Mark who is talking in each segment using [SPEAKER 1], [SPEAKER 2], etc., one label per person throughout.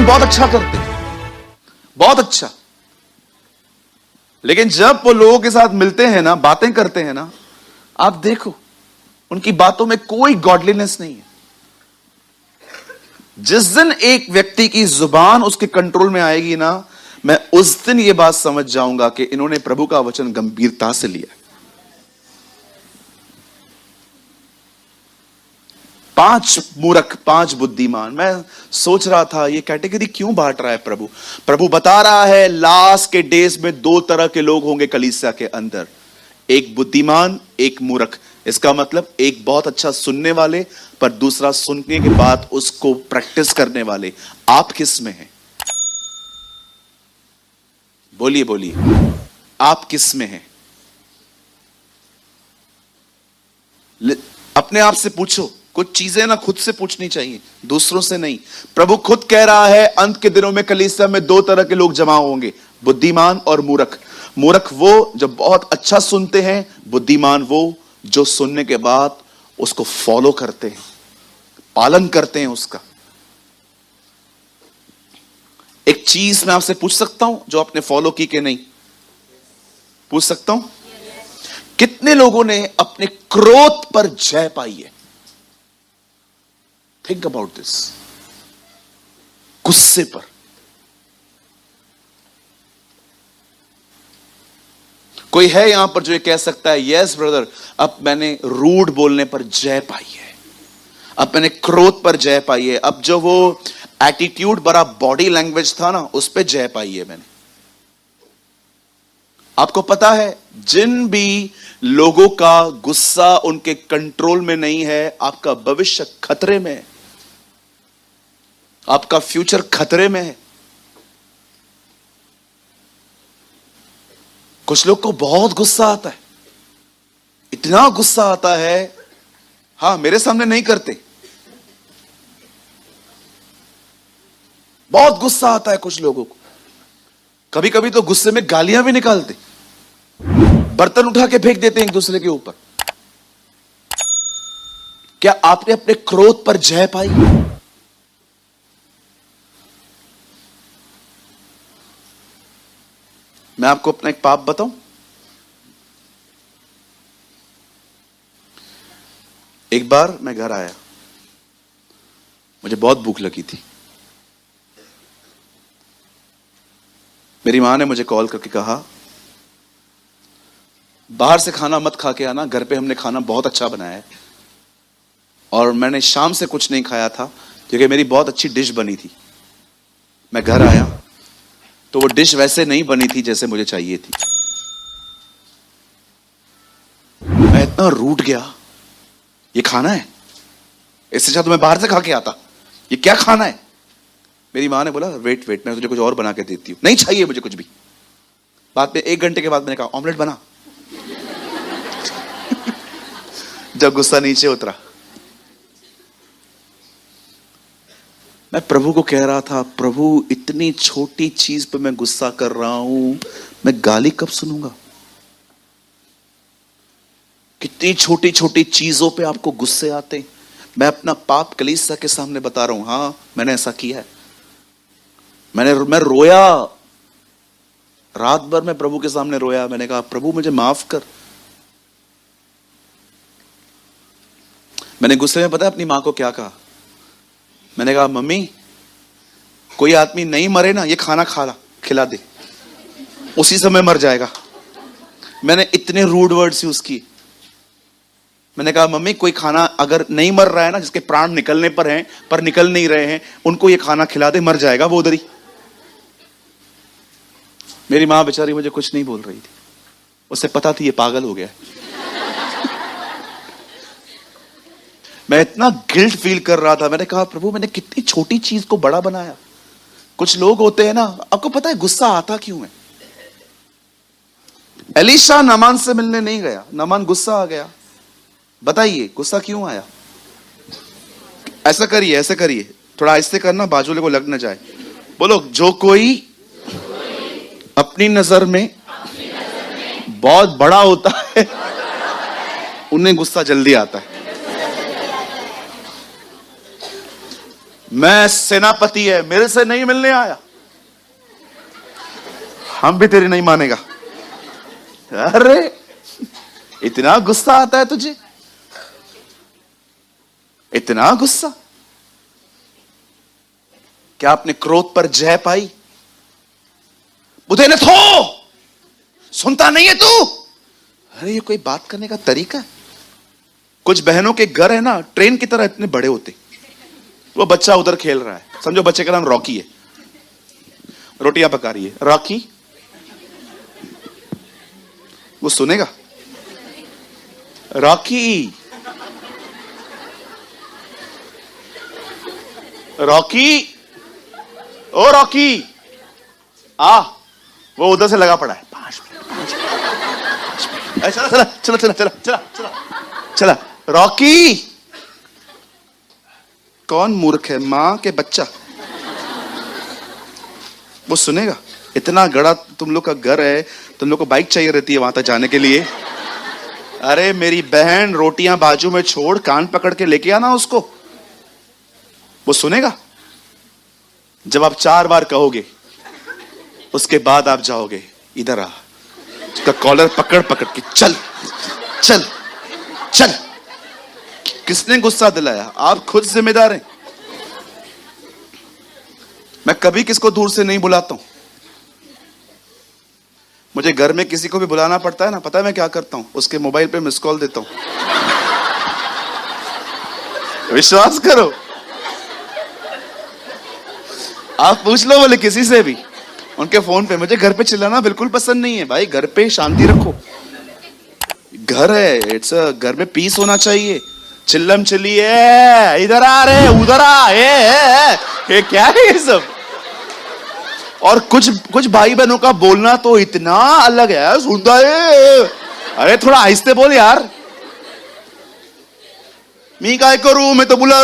[SPEAKER 1] काम बहुत अच्छा करते हैं, बहुत अच्छा, लेकिन जब वो लोगों के साथ मिलते हैं ना, बातें करते हैं ना, आप देखो उनकी बातों में कोई गॉडलीनेस नहीं है। जिस दिन एक व्यक्ति की जुबान उसके कंट्रोल में आएगी ना, मैं उस दिन यह बात समझ जाऊंगा कि इन्होंने प्रभु का वचन गंभीरता से लिया। 5 मूर्ख 5 बुद्धिमान। मैं सोच रहा था ये कैटेगरी क्यों बांट रहा है प्रभु। प्रभु बता रहा है लास्ट के डेज में 2 तरह के लोग होंगे कलीसिया के अंदर, एक बुद्धिमान, एक मूर्ख। इसका मतलब एक बहुत अच्छा सुनने वाले, पर दूसरा सुनने के बाद उसको प्रैक्टिस करने वाले। आप किस में हैं? बोलिए बोलिए, आप किस में हैं? अपने आप से पूछो। कुछ चीजें ना खुद से पूछनी चाहिए, दूसरों से नहीं। प्रभु खुद कह रहा है अंत के दिनों में कलीसिया में 2 तरह के लोग जमा होंगे, बुद्धिमान और मूर्ख। मूर्ख वो जो बहुत अच्छा सुनते हैं, बुद्धिमान वो जो सुनने के बाद उसको फॉलो करते हैं, पालन करते हैं उसका। एक चीज मैं आपसे पूछ सकता हूं जो आपने फॉलो की कि नहीं? पूछ सकता हूं? कितने लोगों ने अपने क्रोध पर जय पाई है? Think about this. गुस्से पर। कोई है यहां पर जो ये कह सकता है यस ब्रदर, अब मैंने रूड बोलने पर जय पाई है, अब मैंने क्रोध पर जय पाई है, अब जो वो एटीट्यूड भरा बॉडी लैंग्वेज था ना, उस पर जय पाई है मैंने। आपको पता है जिन भी लोगों का गुस्सा उनके कंट्रोल में नहीं है, आपका भविष्य खतरे में है, आपका फ्यूचर खतरे में है। कुछ लोग को बहुत गुस्सा आता है, इतना गुस्सा आता है, हां मेरे सामने नहीं करते, बहुत गुस्सा आता है कुछ लोगों को। कभी कभी तो गुस्से में गालियां भी निकालते, बर्तन उठा के फेंक देते हैं एक दूसरे के ऊपर। क्या आपने अपने क्रोध पर जय पाई? मैं आपको अपना एक पाप बताऊं। एक बार मैं घर आया, मुझे बहुत भूख लगी थी। मेरी मां ने मुझे कॉल करके कहा बाहर से खाना मत खा के आना, घर पे हमने खाना बहुत अच्छा बनाया है। और मैंने शाम से कुछ नहीं खाया था क्योंकि मेरी बहुत अच्छी डिश बनी थी। मैं घर आया तो वो डिश वैसे नहीं बनी थी जैसे मुझे चाहिए थी। मैं इतना रूठ गया, ये खाना है? इससे अच्छा तो मैं बाहर से खा के आता, ये क्या खाना है? मेरी मां ने बोला वेट वेट, मैं तुझे कुछ और बना के देती हूं। नहीं चाहिए मुझे कुछ भी। बाद में 1 घंटे के बाद मैंने कहा ऑमलेट बना। जब गुस्सा नीचे उतरा, मैं प्रभु को कह रहा था प्रभु इतनी छोटी चीज पे मैं गुस्सा कर रहा हूं, मैं गाली कब सुनूंगा? कितनी छोटी छोटी चीजों पे आपको गुस्से आते हैं। मैं अपना पाप कलीसिया के सामने बता रहा हूं। हां मैंने ऐसा किया है। मैं रोया, रात भर मैं प्रभु के सामने रोया। मैंने कहा प्रभु मुझे माफ कर। मैंने गुस्से में पता है अपनी मां को क्या कहा? मैंने कहा मम्मी कोई आदमी नहीं मरे ना, ये खाना खिला दे, उसी समय मर जाएगा। मैंने इतने रूड वर्ड्स यूज किए। मैंने कहा मम्मी कोई खाना अगर नहीं मर रहा है ना, जिसके प्राण निकलने पर हैं पर निकल नहीं रहे हैं, उनको ये खाना खिला दे, मर जाएगा वो उधर ही। मेरी मां बेचारी मुझे कुछ नहीं बोल रही थी, उसे पता थी ये पागल हो गया। मैं इतना गिल्ट फील कर रहा था। मैंने कहा प्रभु मैंने कितनी छोटी चीज को बड़ा बनाया। कुछ लोग होते हैं ना, आपको पता है गुस्सा आता क्यों है? एलीशा नामान से मिलने नहीं गया, नामान गुस्सा आ गया। बताइए गुस्सा क्यों आया? ऐसा करिए, थोड़ा आहिस्ते करना, बाजू को लग न जाए। बोलो जो कोई अपनी नजर में बहुत बड़ा होता है उन्हें गुस्सा जल्दी आता है। मैं सेनापति है, मेरे से नहीं मिलने आया, हम भी तेरी नहीं मानेगा। अरे इतना गुस्सा आता है तुझे, इतना गुस्सा? क्या आपने क्रोध पर जय पाई? बुधे ने थो, सुनता नहीं है तू? अरे ये कोई बात करने का तरीका है? कुछ बहनों के घर है ना, ट्रेन की तरह इतने बड़े होते, वो बच्चा उधर खेल रहा है, समझो बच्चे का नाम रॉकी है, रोटियां पका रही है, रॉकी, वो सुनेगा? रॉकी, रॉकी, ओ रॉकी, आ, वो उधर से लगा पड़ा है, 5 मिनट, चला चला चला चला चला चला चला चला। रॉकी, कौन मूर्ख है, मां के बच्चा? वो सुनेगा? इतना गड़ा तुम लोग का घर है, तुम लोग को बाइक चाहिए रहती है वहां तक जाने के लिए। अरे मेरी बहन, रोटियां बाजू में छोड़, कान पकड़ के लेके आना उसको। वो सुनेगा? जब आप 4 बार कहोगे उसके बाद आप जाओगे, इधर आ, उसका कॉलर पकड़ पकड़ के चल चल चल। किसने गुस्सा दिलाया? आप खुद जिम्मेदार हैं। मैं कभी किसको दूर से नहीं बुलाता हूं। मुझे घर में किसी को भी बुलाना पड़ता है ना, पता है मैं क्या करता हूं? उसके मोबाइल पे मिस कॉल देता हूं। विश्वास करो, आप पूछ लो बोले किसी से भी, उनके फोन पे। मुझे घर पे चिल्लाना बिल्कुल पसंद नहीं है भाई, घर पे शांति रखो। घर है, इट्स घर में पीस होना चाहिए। चिल्लम चिल्लिए, इधर आ रे, उधर आ, ये क्या है ये सब? और कुछ भाई बहनों का बोलना तो इतना अलग है, सुनता है। अरे थोड़ा आहिस्ते बोल यार। मी काय करूं, मैं तो बुला।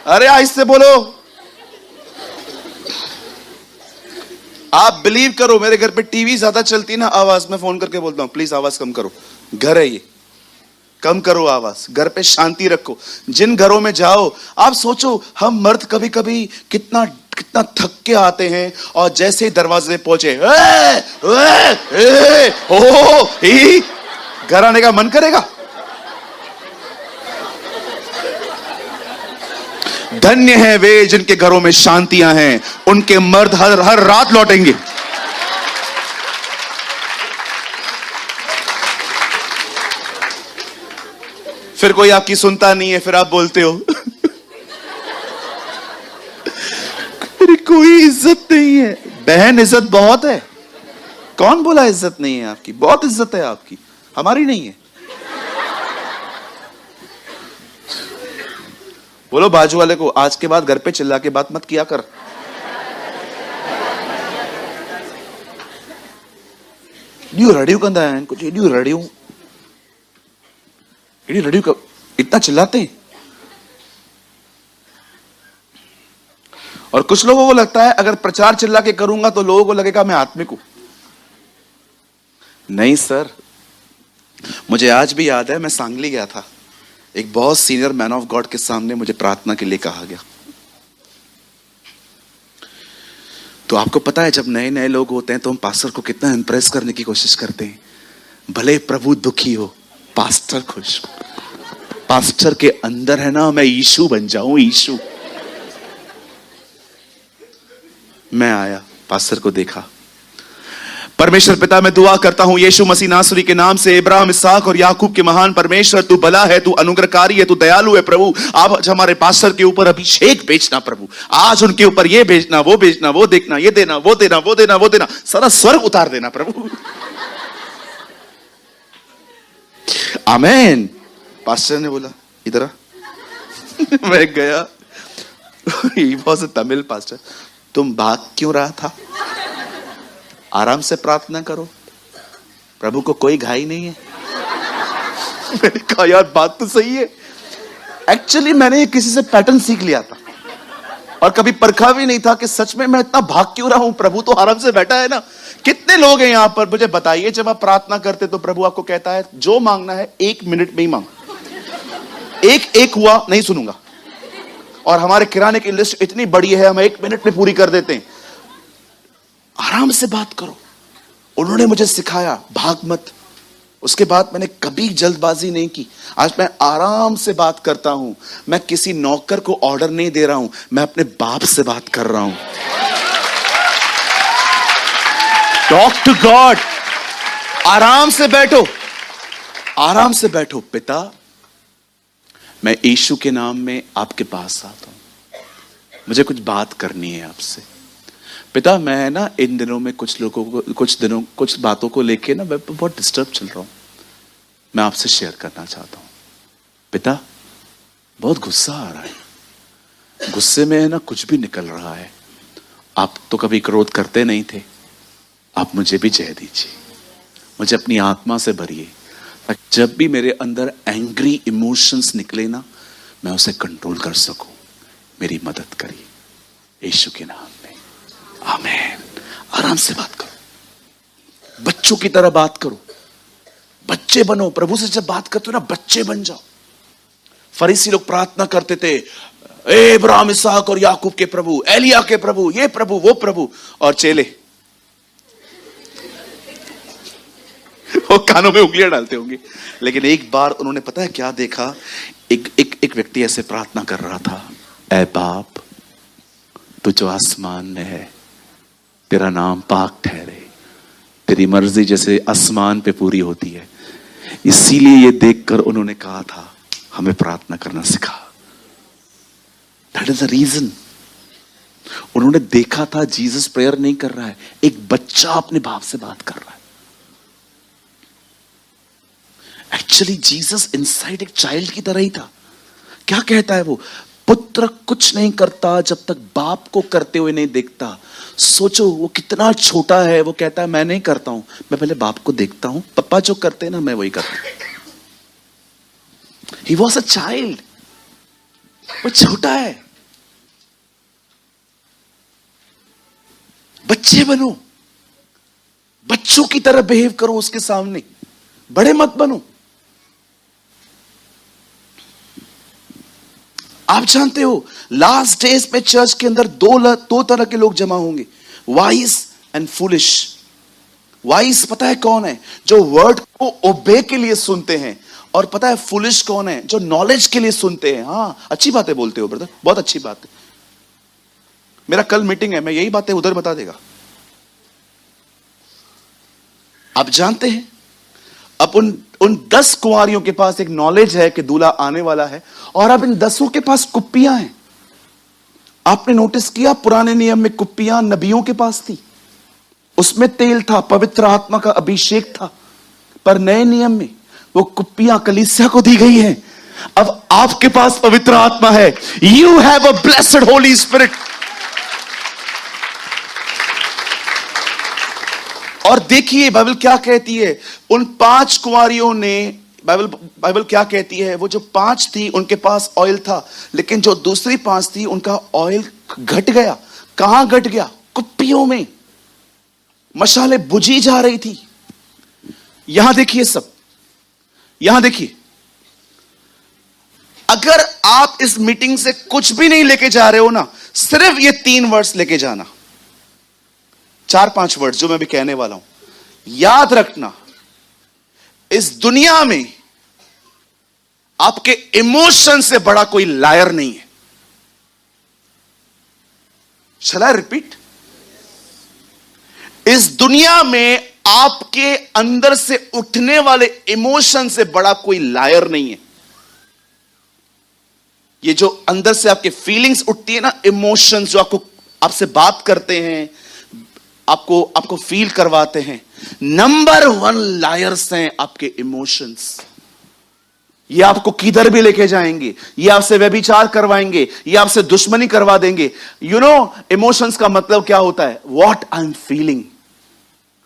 [SPEAKER 1] अरे आहिस्ते बोलो। आप बिलीव करो, मेरे घर पे टीवी ज्यादा चलती है ना, आवाज में फोन करके बोलता हूं प्लीज आवाज कम करो, घर है ये, कम करो आवाज, घर पे शांति रखो। जिन घरों में जाओ, आप सोचो हम मर्द कभी कभी कितना कितना थक के आते हैं, और जैसे ही दरवाजे पे पहुंचे घर आने का मन करेगा। धन्य है वे जिनके घरों में शांतियां हैं, उनके मर्द हर रात लौटेंगे। फिर कोई आपकी सुनता नहीं है, फिर आप बोलते हो मेरी कोई इज्जत नहीं है। बहन इज्जत बहुत है। कौन बोला इज्जत नहीं है आपकी? बहुत इज्जत है आपकी, हमारी नहीं है। बोलो बाजू वाले को, आज के बाद घर पे चिल्ला के बात मत किया कर। रडियो कंदा है कुछ, रडियो इतना चिल्लाते हैं। और कुछ लोगों को लगता है अगर प्रचार चिल्ला के करूंगा तो लोगों को लगेगा मैं आत्मिक हूं। नहीं सर, मुझे आज भी याद है, मैं सांगली गया था, एक बहुत सीनियर मैन ऑफ गॉड के सामने मुझे प्रार्थना के लिए कहा गया। तो आपको पता है जब नए नए लोग होते हैं तो हम पास्टर को कितना इंप्रेस करने की कोशिश करते हैं। भले प्रभु दुखी हो, पास्टर खुश। पास्टर के अंदर है ना, मैं यीशु बन जाऊं, यीशु। मैं आया, पास्टर को देखा। परमेश्वर पिता, मैं दुआ करता हूं यीशु मसीह नासरी के नाम से, इब्राहिम, इसहाक और याकूब के महान परमेश्वर, तू भला है, तू अनुग्रहकारी है, तू दयालु है प्रभु। आज हमारे पास्टर के ऊपर अभिषेक भेजना प्रभु। आज उनके ऊपर ये भेजना, वो भेजना, वो देखना, ये देना, वो देना, वो देना, वो देना, सारा स्वर्ग उतार देना प्रभु। आमीन। पास्टर ने बोला इधर आ। मैं गया, he was a Tamil pastor. तुम भाग क्यों रहा था? आराम से प्रार्थना करो, प्रभु को कोई घाई नहीं है। मैंने कहा यार बात तो सही है। एक्चुअली मैंने किसी से पैटर्न सीख लिया था और कभी परखा भी नहीं था कि सच में मैं इतना भाग क्यों रहा हूं। प्रभु तो आराम से बैठा है ना। कितने लोग हैं यहां पर, मुझे बताइए, जब आप प्रार्थना करते तो प्रभु आपको कहता है जो मांगना है 1 मिनट में ही मांग। एक हुआ नहीं सुनूंगा, और हमारे किराने की लिस्ट इतनी बड़ी है, हम 1 मिनट में पूरी कर देते हैं। आराम से बात करो। उन्होंने मुझे सिखाया, भाग मत। उसके बाद मैंने कभी जल्दबाजी नहीं की। आज मैं आराम से बात करता हूं। मैं किसी नौकर को ऑर्डर नहीं दे रहा हूं, मैं अपने बाप से बात कर रहा हूं। Talk to God. आराम से बैठो, आराम से बैठो। पिता, मैं यीशु के नाम में आपके पास आता हूं, मुझे कुछ बात करनी है आपसे। पिता, मैं ना इन दिनों में कुछ बातों को लेके ना मैं बहुत डिस्टर्ब चल रहा हूं, मैं आपसे शेयर करना चाहता हूं। पिता, बहुत गुस्सा आ रहा है, गुस्से में ना कुछ भी निकल रहा है। आप तो कभी क्रोध करते नहीं थे, आप मुझे भी जय दीजिए, मुझे अपनी आत्मा से भरिए, जब भी मेरे अंदर एंग्री इमोशंस निकले ना, मैं उसे कंट्रोल कर सकूं। मेरी मदद करिए यीशु के नाम में, आमीन। आराम से बात करो, बच्चों की तरह बात करो, बच्चे बनो। प्रभु से जब बात करते हो ना, बच्चे बन जाओ। फरीसी लोग प्रार्थना करते थे, ए इब्राहिम, इसहाक और याकूब के प्रभु, एलिया के प्रभु, ये प्रभु वो प्रभु, और चेले वो कानों में उंगलियां डालते होंगे। लेकिन एक बार उन्होंने पता है क्या देखा? एक व्यक्ति ऐसे प्रार्थना कर रहा था, ऐ बाप, तू जो आसमान में है, तेरा नाम पाक ठहरे, तेरी मर्जी जैसे आसमान पे पूरी होती है। इसीलिए ये देखकर उन्होंने कहा था, हमें प्रार्थना करना सिखा। That is the reason. उन्होंने देखा था जीसस प्रेयर नहीं कर रहा है, एक बच्चा अपने बाप से बात कर रहा है। एक्चुअली जीसस इनसाइड एक चाइल्ड की तरह ही था। क्या कहता है वो? पुत्र कुछ नहीं करता जब तक बाप को करते हुए नहीं देखता। सोचो वो कितना छोटा है। वो कहता है मैं नहीं करता हूं, मैं पहले बाप को देखता हूं, पापा जो करते हैं ना मैं वही करता हूं। He was a child. वो छोटा है। बच्चे बनो, बच्चों की तरह बिहेव करो उसके सामने, बड़े मत बनो। आप जानते हो लास्ट डेज में चर्च के अंदर दो तरह के लोग जमा होंगे, वाइज एंड फूलिश। वाइज पता है कौन है? जो वर्ड को ओबे के लिए सुनते हैं। और पता है फूलिश कौन है? जो नॉलेज के लिए सुनते हैं। हाँ, अच्छी बातें बोलते हो ब्रदर, बहुत अच्छी बात है। मेरा कल मीटिंग है, मैं यही बातें उधर बता देगा। आप जानते हैं अब उन 10 कुंवारियों के पास एक नॉलेज है कि दूल्हा आने वाला है, और अब इन 10 के पास कुप्पियां हैं। आपने नोटिस किया, पुराने नियम में कुप्पियां नबियों के पास थी, उसमें तेल था, पवित्र आत्मा का अभिषेक था। पर नए नियम में वो कुप्पियां कलीसिया को दी गई हैं। अब आपके पास पवित्र आत्मा है। You have a blessed Holi spirit. और देखिए बाइबल क्या कहती है, उन 5 कुंवारियों ने, बाइबल क्या कहती है, वो जो 5 थी उनके पास ऑयल था, लेकिन जो दूसरी 5 थी उनका ऑयल घट गया। कहां घट गया? कुप्पियों में। मशाले बुझी जा रही थी। यहां देखिए सब, यहां देखिए, अगर आप इस मीटिंग से कुछ भी नहीं लेके जा रहे हो ना, सिर्फ ये 3 वर्ड्स लेके जाना, 4-5 वर्ड्स जो मैं भी कहने वाला हूं। याद रखना, इस दुनिया में आपके इमोशन से बड़ा कोई लायर नहीं है। शैल आई रिपीट? इस दुनिया में आपके अंदर से उठने वाले इमोशन से बड़ा कोई लायर नहीं है। ये जो अंदर से आपके फीलिंग्स उठती है ना, इमोशंस जो आपसे बात करते हैं, आपको फील करवाते हैं, नंबर 1 लायर्स हैं आपके इमोशंस। ये आपको किधर भी लेके जाएंगे, ये आपसे व्यभिचार करवाएंगे, ये आपसे दुश्मनी करवा देंगे। यू नो इमोशंस का मतलब क्या होता है? व्हाट आई एम फीलिंग,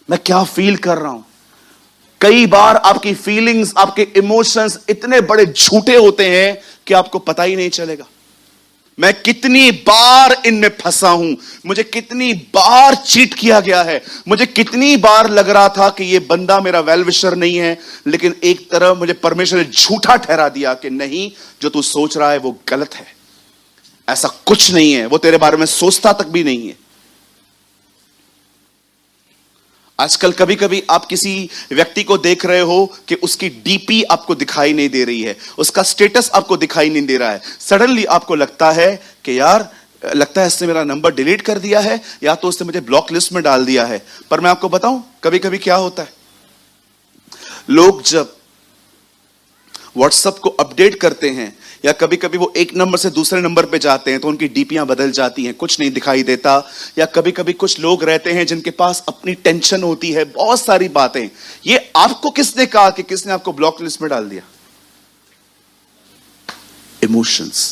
[SPEAKER 1] मैं क्या फील कर रहा हूं। कई बार आपकी फीलिंग्स, आपके इमोशंस इतने बड़े झूठे होते हैं कि आपको पता ही नहीं चलेगा। मैं कितनी बार इनमें फंसा हूं, मुझे कितनी बार चीट किया गया है, मुझे कितनी बार लग रहा था कि ये बंदा मेरा वेल विशर नहीं है, लेकिन एक तरह मुझे परमेश्वर ने झूठा ठहरा दिया कि नहीं, जो तू सोच रहा है वो गलत है। ऐसा कुछ नहीं है, वो तेरे बारे में सोचता तक भी नहीं है। आजकल कभी कभी आप किसी व्यक्ति को देख रहे हो कि उसकी डीपी आपको दिखाई नहीं दे रही है, उसका स्टेटस आपको दिखाई नहीं दे रहा है। सडनली आपको लगता है कि यार, लगता है इसने मेरा नंबर डिलीट कर दिया है या तो उसने मुझे ब्लॉक लिस्ट में डाल दिया है। पर मैं आपको बताऊं कभी कभी क्या होता है, लोग जब व्हाट्सएप को अपडेट करते हैं या कभी कभी वो एक नंबर से दूसरे नंबर पे जाते हैं तो उनकी डीपियां बदल जाती हैं, कुछ नहीं दिखाई देता। या कभी कभी कुछ लोग रहते हैं जिनके पास अपनी टेंशन होती है, बहुत सारी बातें। ये आपको किसने कहा कि किसने आपको ब्लॉक लिस्ट में डाल दिया? इमोशंस।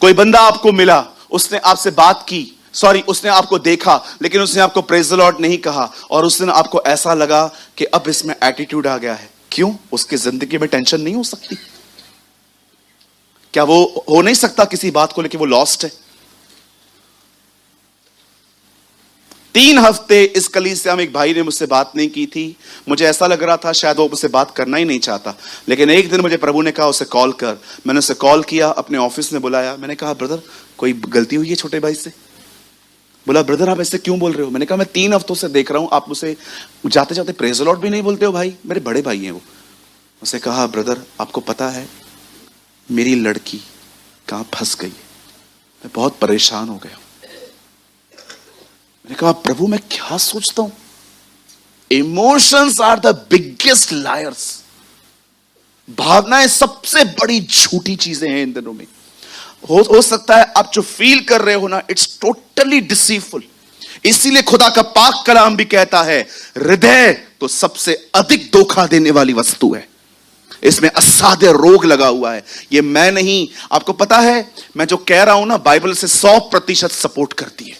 [SPEAKER 1] कोई बंदा आपको मिला, उसने आपसे बात की, सॉरी उसने आपको देखा, लेकिन उसने आपको प्रेज द लॉर्ड नहीं कहा और उस दिन आपको ऐसा लगा कि अब इसमें एटीट्यूड आ गया है। क्यों? उसकी जिंदगी में टेंशन नहीं हो सकती? क्या वो हो नहीं सकता किसी बात को लेकर वो लॉस्ट है? 3 हफ्ते इस कलीसिया में एक भाई ने मुझसे बात नहीं की थी। मुझे ऐसा लग रहा था शायद वो मुझसे बात करना ही नहीं चाहता, लेकिन एक दिन मुझे प्रभु ने कहा उसे कॉल कर। मैंने उसे कॉल किया, अपने ऑफिस में बुलाया। मैंने कहा ब्रदर कोई गलती हुई है छोटे भाई से? बोला ब्रदर आप ऐसे क्यों बोल रहे हो? मैंने कहा मैं 3 हफ्तों से देख रहा हूं आप मुझे जाते जाते प्रेज द लॉर्ड भी नहीं बोलते हो। भाई मेरे बड़े भाई हैं वो। उसे कहा ब्रदर आपको पता है मेरी लड़की कहां फंस गई है, मैं बहुत परेशान हो गया। मैंने कहा प्रभु मैं क्या सोचता हूं? Emotions are the biggest liars. भावनाएं सबसे बड़ी झूठी चीजें हैं इन दिनों में। हो सकता है आप जो फील कर रहे हो ना, इट्स टोटली डिसीवफुल। इसीलिए खुदा का पाक कलाम भी कहता है हृदय तो सबसे अधिक धोखा देने वाली वस्तु है, इसमें असाध्य रोग लगा हुआ है। ये मैं नहीं, आपको पता है मैं जो कह रहा हूं ना, बाइबल से 100% सपोर्ट करती है।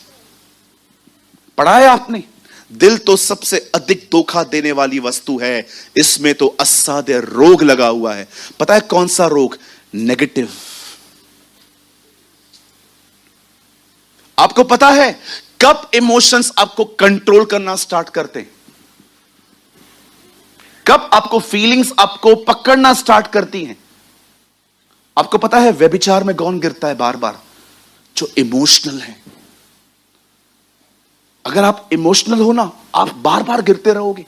[SPEAKER 1] पढ़ा है आपने? दिल तो सबसे अधिक धोखा देने वाली वस्तु है, इसमें तो असाध्य रोग लगा हुआ है। पता है कौन सा रोग? नेगेटिव। आपको पता है कब इमोशंस आपको कंट्रोल करना स्टार्ट करते हैं? कब आपको फीलिंग्स आपको पकड़ना स्टार्ट करती हैं? आपको पता है व्यभिचार में कौन गिरता है बार बार? जो इमोशनल है। अगर आप इमोशनल हो ना, आप बार बार गिरते रहोगे।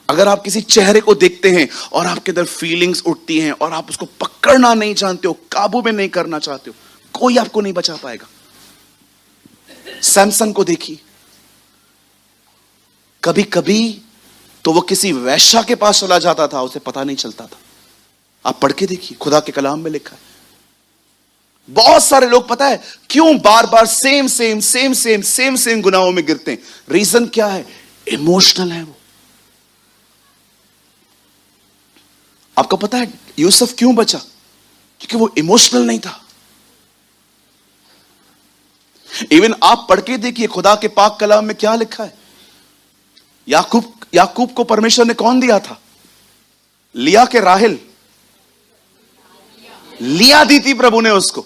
[SPEAKER 1] अगर आप किसी चेहरे को देखते हैं और आपके अंदर फीलिंग्स उठती हैं और आप उसको पकड़ना नहीं जानते हो, काबू में नहीं करना चाहते हो, कोई आपको नहीं बचा पाएगा। सैमसन को देखिए, कभी कभी तो वो किसी वैश्या के पास चला जाता था, उसे पता नहीं चलता था। आप पढ़ के देखिए, खुदा के कलाम में लिखा है। बहुत सारे लोग पता है क्यों बार बार सेम गुनाहों में गिरते हैं? रीजन क्या है? इमोशनल है वो। आपको पता है यूसुफ क्यों बचा? क्योंकि वो इमोशनल नहीं था। इवन आप पढ़ के देखिए खुदा के पाक कलाम में क्या लिखा है। याकूब को परमेश्वर ने कौन दिया था? लिया के राहेल? लिया दी थी प्रभु ने उसको,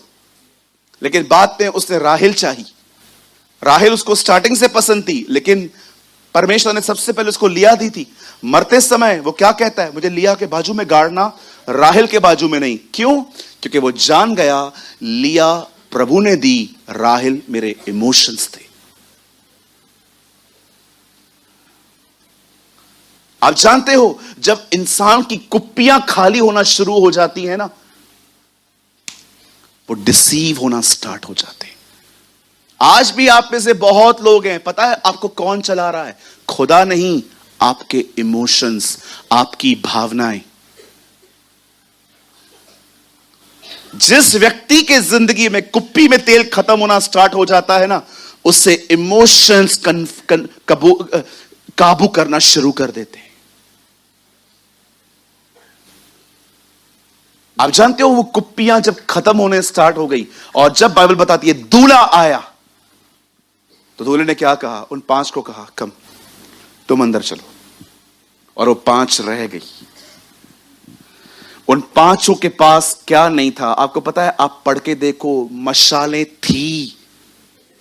[SPEAKER 1] लेकिन बाद में उसने राहेल चाही। राहेल उसको स्टार्टिंग से पसंद थी, लेकिन परमेश्वर ने सबसे पहले उसको लिया दी थी। मरते समय वो क्या कहता है? मुझे लिया के बाजू में गाड़ना, राहेल के बाजू में नहीं। क्यों? क्योंकि वो जान गया लिया प्रभु ने दी, राहेल मेरे इमोशंस थे। आप जानते हो जब इंसान की कुप्पियां खाली होना शुरू हो जाती है ना, वो डिसीव होना स्टार्ट हो जाते हैं। आज भी आप में से बहुत लोग हैं, पता है आपको कौन चला रहा है? खुदा नहीं, आपके इमोशंस, आपकी भावनाएं। जिस व्यक्ति के जिंदगी में कुप्पी में तेल खत्म होना स्टार्ट हो जाता है ना, उससे इमोशंस काबू करना शुरू कर देते हैं। आप जानते हो वो कुप्पियां जब खत्म होने स्टार्ट हो गई, और जब बाइबल बताती है दूल्हा आया, तो दूल्हे ने क्या कहा? उन 5 को कहा कम तुम अंदर चलो, और वो 5 रह गई। उन 5 के पास क्या नहीं था? आपको पता है? आप पढ़ के देखो, मशालें थी।